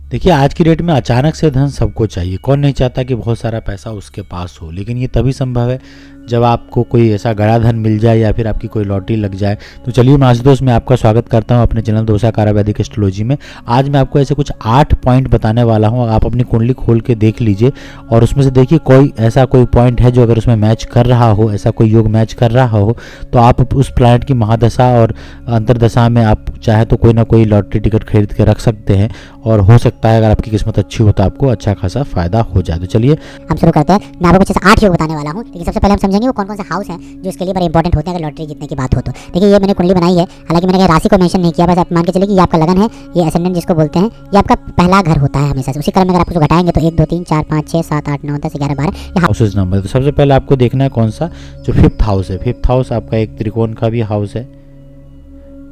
देखिए, आज की डेट में अचानक से धन सबको चाहिए। कौन नहीं चाहता कि बहुत सारा पैसा उसके पास हो, लेकिन ये तभी संभव है जब आपको कोई ऐसा गड़ा धन मिल जाए या फिर आपकी कोई लॉटरी लग जाए। तो चलिए मैं आशुतोष में आपका स्वागत करता हूं अपने चैनल दोषा वैदिक एस्ट्रोलॉजी में। आज मैं आपको ऐसे कुछ 8 पॉइंट बताने वाला हूं। आप अपनी कुंडली खोल के देख लीजिए और उसमें से देखिए कोई ऐसा कोई पॉइंट है जो अगर उसमें मैच कर रहा हो, ऐसा कोई योग मैच कर रहा हो, तो आप उस प्लैनेट की महादशा और अंतरदशा में आप चाहे तो कोई ना कोई लॉटरी टिकट खरीद के रख सकते हैं और हो सकता है अगर आपकी किस्मत अच्छी हो तो आपको अच्छा खासा फायदा हो जाए। तो चलिए हम शुरू करते हैं। मैं आपको कुछ ऐसे 8 योग बताने वाला हूं, लेकिन सबसे पहले हम समझेंगे वो कौन कौन से हाउस हैं जो इसके लिए बड़े इंपॉर्टेंट होते हैं अगर लॉटरी जीतने की बात हो तो। देखिए, ये मैंने कुंडली बनाई है, हालांकि मैंने कहीं राशि को मेंशन नहीं किया, बस आप मान के चलिए कि ये आपका लगन है, ये असेंडेंट जिसको बोलते हैं, ये आपका पहला घर होता है हमेशा से। उसी क्रम में अगर आप उसको घटाएंगे तो 1 2 3 4 5 6 7 8 9 10 11 12 ये हाउसेज नंबर। तो सबसे पहले आपको देखना है कौन सा, जो 5th हाउस है। 5th हाउस आपका एक त्रिकोण का भी हाउस है,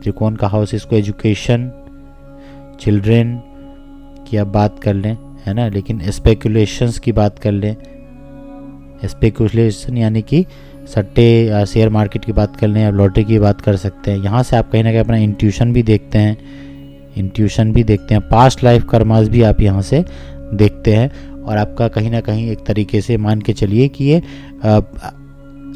त्रिकोण का हाउस। इसको एजुकेशन, चिल्ड्रेन की आप बात कर लें, है ना, लेकिन स्पेकुलेशंस की बात कर लें, स्पेकुलेशन यानी कि सट्टे या शेयर मार्केट की बात कर लें या लॉटरी की बात कर सकते हैं। यहाँ से आप कहीं ना कहीं अपना इंट्यूशन भी देखते हैं, पास्ट लाइफ कर्मास भी आप यहाँ से देखते हैं। और आपका कहीं ना कहीं एक तरीके से मान के चलिए कि ये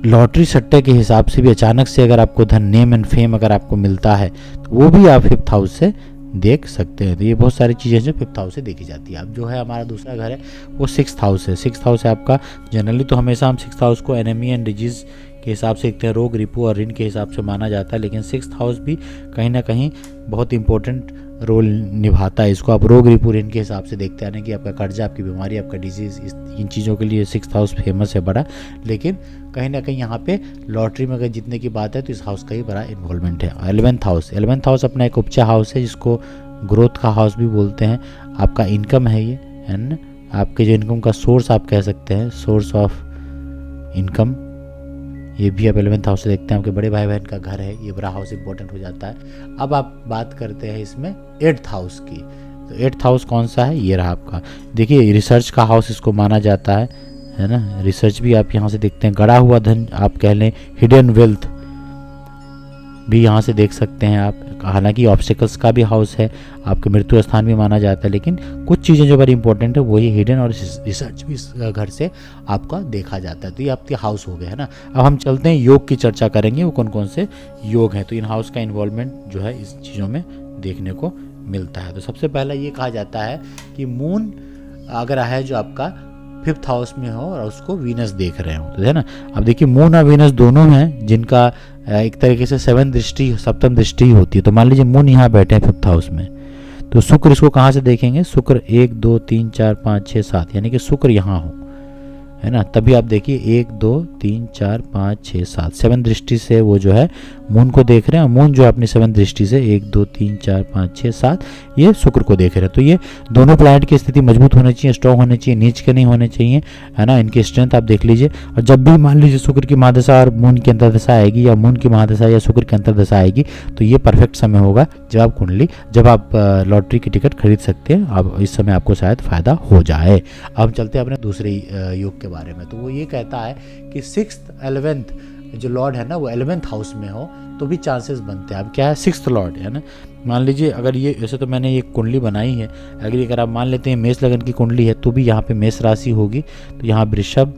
लॉटरी सट्टे के हिसाब से भी अचानक से अगर आपको धन, नेम एंड फेम अगर आपको मिलता है तो वो भी आप 5th हाउस से देख सकते हैं। तो ये बहुत सारी चीज़ें जो 5th हाउस से देखी जाती है। अब जो है हमारा दूसरा घर है वो 6th हाउस है। 6th हाउस है आपका, जनरली तो हमेशा हम 6th हाउस को एनेमी एंड डिजीज़ के हिसाब से देखते हैं, रोग, रिपू और ऋण के हिसाब से माना जाता है, लेकिन 6th हाउस भी कहीं ना कहीं बहुत इंपॉर्टेंट रोल निभाता है। इसको आप रोग, रिपू, ऋण के हिसाब से देखते हैं, यानी कि आपका कर्जा, आपकी बीमारी, आपका डिजीज़, इन चीज़ों के लिए 6th हाउस फेमस है बड़ा। लेकिन कहीं ना कहीं यहाँ पे लॉटरी में अगर जीतने की बात है तो इस हाउस का ही बड़ा इन्वॉल्वमेंट है। 11th हाउस, 11th हाउस अपना एक उपचा हाउस है जिसको ग्रोथ का हाउस भी बोलते हैं। आपका इनकम है ये, है ना, आपके जो इनकम का सोर्स आप कह सकते हैं, सोर्स ऑफ इनकम, ये भी आप 11th हाउस से देखते हैं। आपके बड़े भाई बहन का घर है, ये बड़ा हाउस इंपॉर्टेंट हो जाता है। अब आप बात करते हैं इसमें 8th हाउस की। तो 8th हाउस कौन सा है, ये रहा आपका। देखिए, रिसर्च का हाउस इसको माना जाता है ना, रिसर्च भी आप यहाँ से देखते हैं। गड़ा हुआ धन आप कह लें, हिडन वेल्थ भी यहाँ से देख सकते हैं आप। हालांकि ऑब्स्टिकल्स का भी हाउस है, आपके मृत्यु स्थान भी माना जाता है, लेकिन कुछ चीज़ें जो बड़ी इंपॉर्टेंट है वही हिडन और रिसर्च भी इस घर से आपका देखा जाता है। तो ये आपके हाउस हो गए, है ना। अब हम चलते हैं योग की चर्चा करेंगे, वो कौन कौन से योग हैं। तो इन हाउस का इन्वॉल्वमेंट जो है इस चीज़ों में देखने को मिलता है। तो सबसे पहला ये कहा जाता है कि मून अगर है जो आपका 5th हाउस में हो और उसको वीनस देख रहे हो, तो है ना। अब देखिए, मून और वीनस दोनों हैं जिनका एक तरीके से 7th दृष्टि, सप्तम दृष्टि होती है। तो मान लीजिए मून यहाँ बैठे हैं 5th हाउस में, तो शुक्र इसको कहाँ से देखेंगे, शुक्र 1 2 3 4 5 6 7, यानी कि शुक्र यहाँ हो, है ना, तभी आप देखिए 1 2 3 4 5 6 7 7 दृष्टि से वो जो है मून को देख रहे हैं। मून जो है अपनी 7 दृष्टि से 1 2 3 4 5 6 7 ये शुक्र को देख रहे हैं। तो ये दोनों प्लैनेट की स्थिति मजबूत होनी चाहिए, स्ट्रॉन्ग होनी चाहिए, नीच के नहीं होने चाहिए, है ना। इनकी स्ट्रेंथ आप देख लीजिए। और जब भी मान लीजिए शुक्र की महादशा और मून की अंतर्दशा आएगी, या मून की महादशा या शुक्र की अंतर्दशा आएगी, तो ये परफेक्ट समय होगा जब आप लॉटरी की टिकट खरीद सकते हैं। अब इस समय आपको शायद फ़ायदा हो जाए। अब हम चलते हैं अपने दूसरे योग के बारे में। तो वो ये कहता है कि 6th 11th जो लॉर्ड है ना वो 11th हाउस में हो तो भी चांसेस बनते हैं। अब क्या है, 6th लॉर्ड है ना, मान लीजिए अगर ये, वैसे तो मैंने ये कुंडली बनाई है, अगर आप मान लेते हैं मेष लगन की कुंडली है तो भी यहाँ पे मेष राशि होगी, तो यहाँ वृषभ,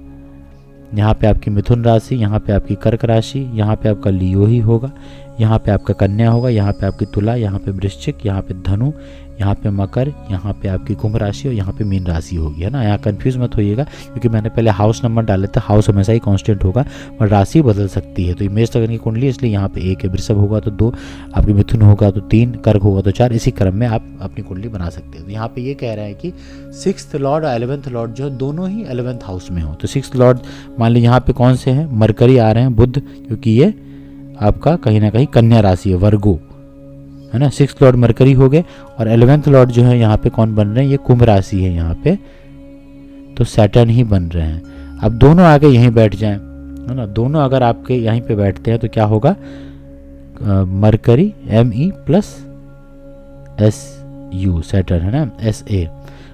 यहाँ पे आपकी मिथुन राशि, यहाँ पे आपकी कर्क राशि, यहाँ पे आपका लियो ही होगा, यहाँ पे आपका कन्या होगा, यहाँ पे आपकी तुला, यहाँ पे वृश्चिक, यहाँ पे धनु, यहाँ पे मकर, यहाँ पे आपकी कुंभ राशि और यहाँ पे मीन राशि होगी, है ना। यहाँ कंफ्यूज मत होइएगा क्योंकि मैंने पहले हाउस नंबर डाले थे। हाउस हमेशा ही कांस्टेंट होगा और राशि बदल सकती है। तो मेष लगन की कुंडली इसलिए यहाँ पे 1 है, वृषभ होगा तो 2, आपकी मिथुन होगा तो 3, कर्क होगा तो 4, इसी क्रम में आप अपनी कुंडली बना सकते हैं। तो यहाँ पे ये कह रहे हैं कि 6th लॉर्ड और 11th लॉर्ड जो है दोनों ही 11th हाउस में हो। तो 6th लॉर्ड मान लीजिए यहाँ पे कौन से हैं, मरकरी आ रहे हैं, बुध, क्योंकि ये आपका कहीं ना कहीं कन्या राशि है, वर्गो, है ना। 6th लॉर्ड मरकरी हो गए और 11th लॉर्ड जो है यहाँ पे कौन बन रहे हैं, ये कुंभ राशि है यहाँ पे, तो सैटर्न ही बन रहे हैं। अब दोनों आगे यहीं बैठ जाएं, है ना, दोनों अगर आपके यहीं पे बैठते हैं तो क्या होगा, मरकरी ME + SU, सैटर्न, है ना, SA।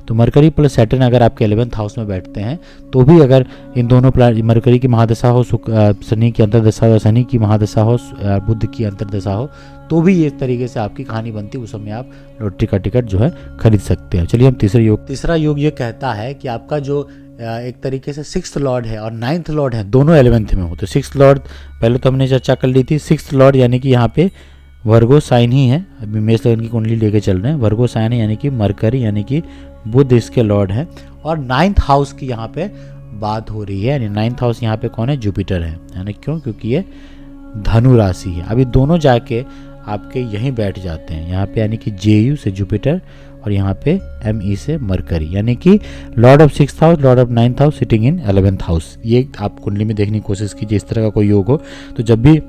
तो मरकरी प्लस सैटर्न अगर आपके 11th हाउस में बैठते हैं तो भी अगर इन दोनों मरकरी की महादशा हो, शनि की अंतर्दशा हो, शनि की महादशा हो, बुध की अंतर्दशा हो, तो भी एक तरीके से आपकी कहानी बनती है। उस समय आप लॉटरी का टिकट जो है खरीद सकते हैं। चलिए हम तीसरा योग ये कहता है कि आपका जो एक तरीके से 6th लॉर्ड है और 9th लॉर्ड है, दोनों 11th में हो। तो 6th लॉर्ड पहले तो हमने चर्चा कर ली थी। 6th लॉर्ड यानी कि यहाँ पे वर्गो साइन ही है, अभी मेष लगन की कुंडली लेके चल रहे हैं। वर्गो साइन है यानी कि मरकरी यानी कि बुध इसके लॉर्ड है। और 9th हाउस की यहाँ पे बात हो रही है, यानी 9th हाउस यहाँ पे कौन है? जुपिटर है यानी क्यों? क्योंकि ये धनु राशि है। अभी दोनों जाके आपके यहीं बैठ जाते हैं, यहाँ पे यानी कि JU से जुपिटर और यहाँ पे ME से मरकरी, यानी कि Lord of 6th house, Lord of 9th house sitting in 11th house. ये आप कुंडली में देखने की कोशिश कीजिए, इस तरह का कोई योग हो। तो जब भी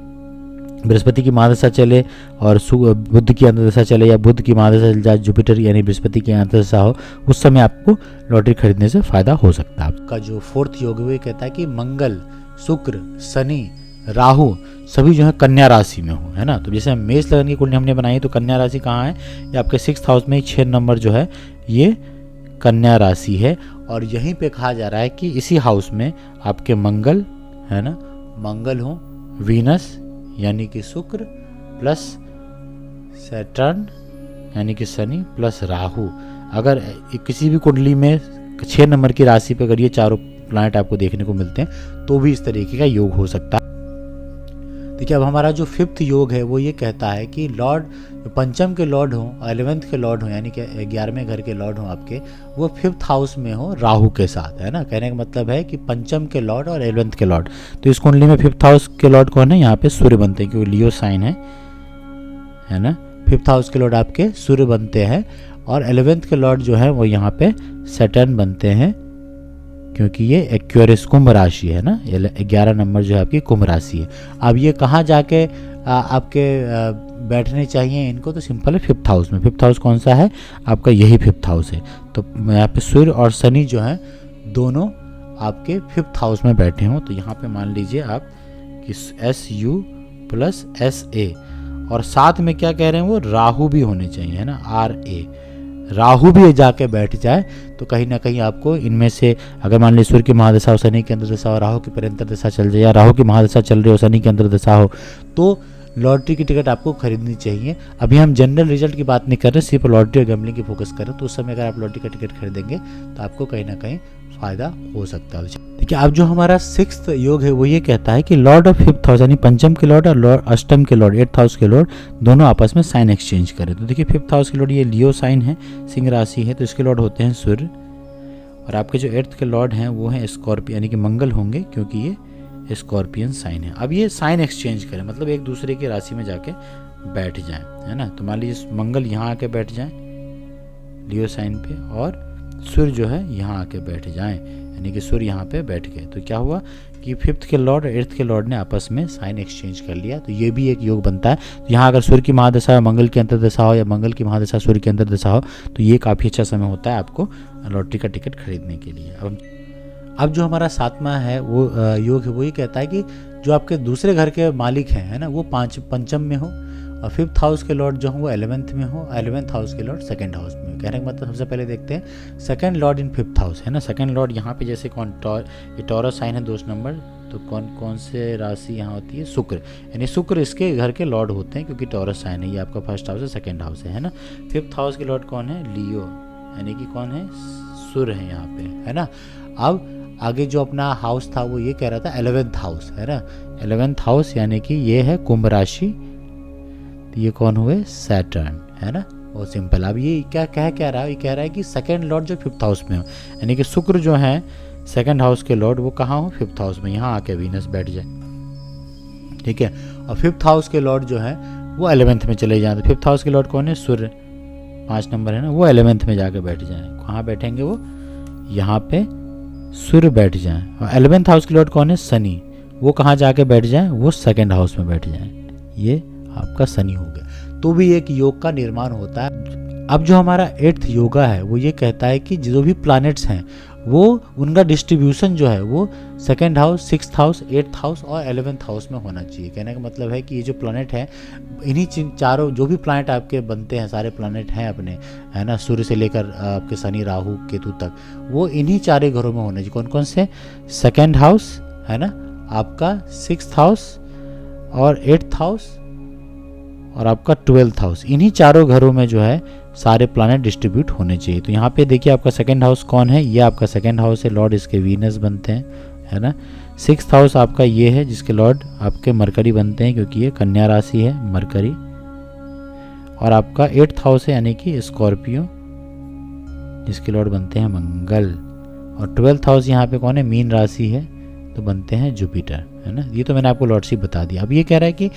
बृहस्पति की महादशा चले और बुध की अंतर्दशा चले या बुध की महादशा चल जाए, जुपिटर यानी बृहस्पति की अंतर्दशा हो, उस समय आपको लॉटरी खरीदने से फायदा हो सकता है। आपका जो 4th योग है वो कहता है कि मंगल, शुक्र, शनि, राहु सभी जो है कन्या राशि में हो, है ना। तो जैसे मेष लगन की कुंडली हमने बनाई है, तो कन्या राशि कहाँ है? ये आपके 6th हाउस में 6 नंबर जो है ये कन्या राशि है। और यहीं पे कहा जा रहा है कि इसी हाउस में आपके मंगल, है ना, मंगल हो, वीनस यानी कि शुक्र प्लस सैटर्न यानी कि शनि प्लस राहु। अगर किसी भी कुंडली में 6 नंबर की राशि पे अगर ये चारों प्लैनेट आपको देखने को मिलते हैं तो भी इस तरीके का योग हो सकता है। देखिए अब हमारा जो 5th योग है वो ये कहता है कि लॉर्ड, पंचम के लॉर्ड हो, 11th के लॉर्ड हो, यानी कि 11वें घर के लॉर्ड हो आपके, वो 5th हाउस में हो राहु के साथ, है ना। कहने का मतलब है कि पंचम के लॉर्ड और 11th के लॉर्ड। तो इस कुंडली में 5th हाउस के लॉर्ड कौन है? यहाँ पे सूर्य बनते हैं, क्योंकि लियो साइन है ना। 5th हाउस के लॉर्ड आपके सूर्य बनते हैं और 11th के लॉर्ड जो है वो यहाँ पे सैटर्न बनते हैं, क्योंकि ये एक्वेरियस कुंभ राशि है ना। 11 नंबर जो है आपकी कुंभ राशि है। अब ये कहाँ जाके आपके बैठने चाहिए इनको? तो सिंपल है 5th हाउस में। 5th हाउस कौन सा है? आपका यही 5th हाउस है। तो यहाँ पे सूर्य और शनि जो है दोनों आपके 5th हाउस में बैठे हों, तो यहाँ पे मान लीजिए आप कि SU प्लस SA, और साथ में क्या कह रहे हैं वो राहु भी होने चाहिए, है ना, RA। राहु भी जाके बैठ जाए तो कहीं ना कहीं आपको इनमें से, अगर मान लीजिए सूर्य की महादशा हो, शनि की अंतर्दशा हो, राहु की अंतर्दशा चल जाए, या राहु की महादशा चल रही हो, शनि की अंतर्दशा हो, तो लॉटरी की टिकट आपको खरीदनी चाहिए। अभी हम जनरल रिजल्ट की बात नहीं कर रहे, सिर्फ लॉटरी और गैम्बलिंग की फोकस कर रहे हैं। तो उस समय अगर आप लॉटरी का टिकट खरीदेंगे तो आपको कहीं ना कहीं फायदा हो सकता है। देखिए अब जो हमारा 6th योग है वो ये कहता है कि लॉर्ड ऑफ 5th हाउस यानी पंचम के लॉर्ड और अष्टम के लॉर्ड, 8th हाउस के लॉर्ड, दोनों आपस में साइन एक्सचेंज करें। तो देखिए 5th हाउस के लॉर्ड ये लियो साइन है, सिंह राशि है, तो इसके लॉर्ड होते हैं सूर्य, और आपके जो 8th के लॉर्ड हैं वो हैं स्कॉर्पियन यानी कि मंगल होंगे, क्योंकि ये स्कॉर्पियन साइन है। अब ये साइन एक्सचेंज करें, मतलब एक दूसरे की राशि में जाके बैठ जाएं, है ना। तो मान लीजिए मंगल यहाँ आके बैठ जाएं लियो साइन पे, और सूर्य जो है यहाँ आके बैठ जाएं, यानी कि सूर्य यहाँ पे बैठ गए। तो क्या हुआ कि 5th के लॉर्ड और 8th के लॉर्ड ने आपस में साइन एक्सचेंज कर लिया। तो ये भी एक योग बनता है। तो यहाँ अगर सूर्य की महादशा या मंगल की अंतर्दशा हो, या मंगल की महादशा सूर्य की अंतर्दशा हो, तो ये काफ़ी अच्छा समय होता है आपको लॉटरी का टिकट खरीदने के लिए। अब जो हमारा 7वां है वो योग है वो ये कहता है कि जो आपके दूसरे घर के मालिक हैं, है ना, वो पंचम में हो, और 5th हाउस के लॉर्ड जो हो वो 11th में हो, 11th हाउस के लॉर्ड 2nd हाउस में। कहने का मतलब सबसे पहले देखते हैं 2nd लॉर्ड इन 5th हाउस, है ना। 2nd लॉर्ड यहाँ पे जैसे कौन, ये टॉरस साइन है 2 नंबर, तो कौन से राशि यहाँ होती है? शुक्र, यानी शुक्र इसके घर के लॉर्ड होते हैं, क्योंकि टॉरस साइन है, ये आपका 1st हाउस है, 2nd हाउस है ना। 5th हाउस के लॉर्ड कौन है? लियो, यानी कि कौन है? सूर्य है यहाँ पे, है ना। अब आगे जो अपना हाउस था वो ये कह रहा था 11th हाउस, है ना। 11th हाउस यानी कि ये है कुंभ राशि, तो ये कौन हुए? सैटर्न, है ना। बहुत सिंपल। अब ये क्या कह रहा है? ये कह रहा है कि 2nd लॉर्ड जो 5th हाउस में हो, यानी कि शुक्र जो है 2nd हाउस के लॉर्ड, वो कहाँ हो? 5th हाउस में, यहाँ आके वीनस बैठ जाए, ठीक है। और 5th हाउस के लॉर्ड जो है वो 11th में चले जाए। तो 5th हाउस के लॉर्ड कौन है? सूर्य, 5 नंबर है ना, वो 11th में जाके बैठ जाए। कहाँ बैठेंगे वो? यहाँ पे सूर्य बैठ जाए। और 11th हाउस के लॉर्ड कौन है? शनि, वो कहाँ जाके बैठ जाए? वो 2nd हाउस में बैठ जाए। ये आपका शनि हो गया। तो भी एक योग का निर्माण होता है। अब जो हमारा 8th योगा है वो ये कहता है कि जो भी प्लैनेट्स हैं वो उनका डिस्ट्रीब्यूशन जो है वो second house, sixth house, eighth house और 11th हाउस में होना चाहिए। कहने का मतलब है कि ये जो प्लैनेट है, इन्हीं चारों जो भी प्लैनेट आपके बनते हैं, सारे प्लैनेट हैं अपने, है ना, सूर्य से लेकर आपके शनि, राहु, केतु तक, वो इन्हीं चारे घरों में होने चाहिए। कौन कौन से? सेकेंड हाउस, है ना, आपका सिक्स्थ हाउस और एट्थ हाउस और आपका 12th हाउस, इन्हीं चारों घरों में जो है सारे प्लैनेट डिस्ट्रीब्यूट होने चाहिए। तो यहाँ पे देखिए आपका सेकंड हाउस कौन है, ये आपका सेकंड हाउस है, लॉर्ड इसके वीनस बनते हैं, है ना। सिक्स्थ हाउस आपका ये है जिसके लॉर्ड आपके मरकरी बनते हैं, क्योंकि ये कन्या राशि है, मरकरी। और आपका 8th हाउस है यानी कि स्कॉर्पियो, जिसके लॉर्ड बनते हैं मंगल। और 12th हाउस यहाँ पे कौन है? मीन राशि है, तो बनते हैं जुपिटर, है ना। ये तो मैंने आपको लॉर्डशिप बता दिया। अब ये कह रहा है कि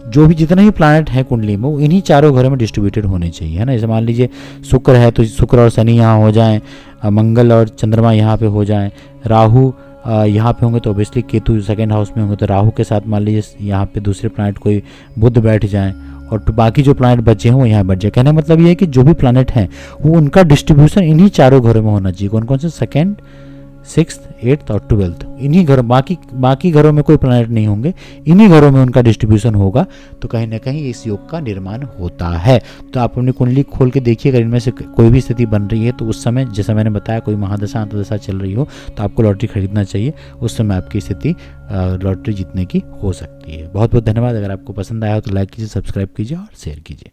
जो भी जितना ही प्लैनेट है कुंडली में वो इन्हीं चारों घरों में डिस्ट्रीब्यूटेड होने चाहिए, है ना। जैसे मान लीजिए शुक्र है तो शुक्र और शनि यहाँ हो जाएं, मंगल और चंद्रमा यहाँ पे हो जाएं, राहु यहाँ पे होंगे तो ऑब्वियसली केतु सेकंड हाउस में होंगे, तो राहु के साथ मान लीजिए यहाँ पे दूसरे प्लैनेट कोई बुध बैठ जाएं और तो बाकी जो प्लैनेट बचे हैं वो यहाँ बैठ जाए। कहने का मतलब ये है कि जो भी प्लैनेट हैं वो उनका डिस्ट्रीब्यूशन इन्हीं चारों घरों में होना चाहिए। कौन कौन से? सेकेंड, सिक्स्थ, एट्थ और 12th, इन्हीं घरों, बाकी घरों में कोई प्लैनेट नहीं होंगे, इन्हीं घरों में उनका डिस्ट्रीब्यूशन होगा, तो कहीं ना कहीं इस योग का निर्माण होता है। तो आप अपनी कुंडली खोल के देखिए, अगर इनमें से कोई भी स्थिति बन रही है तो उस समय, जैसा मैंने बताया, कोई महादशा अंतदशा चल रही हो तो आपको लॉटरी खरीदना चाहिए, उस समय आपकी स्थिति लॉटरी जीतने की हो सकती है। बहुत बहुत धन्यवाद। अगर आपको पसंद आया हो तो लाइक कीजिए, सब्सक्राइब कीजिए और शेयर कीजिए।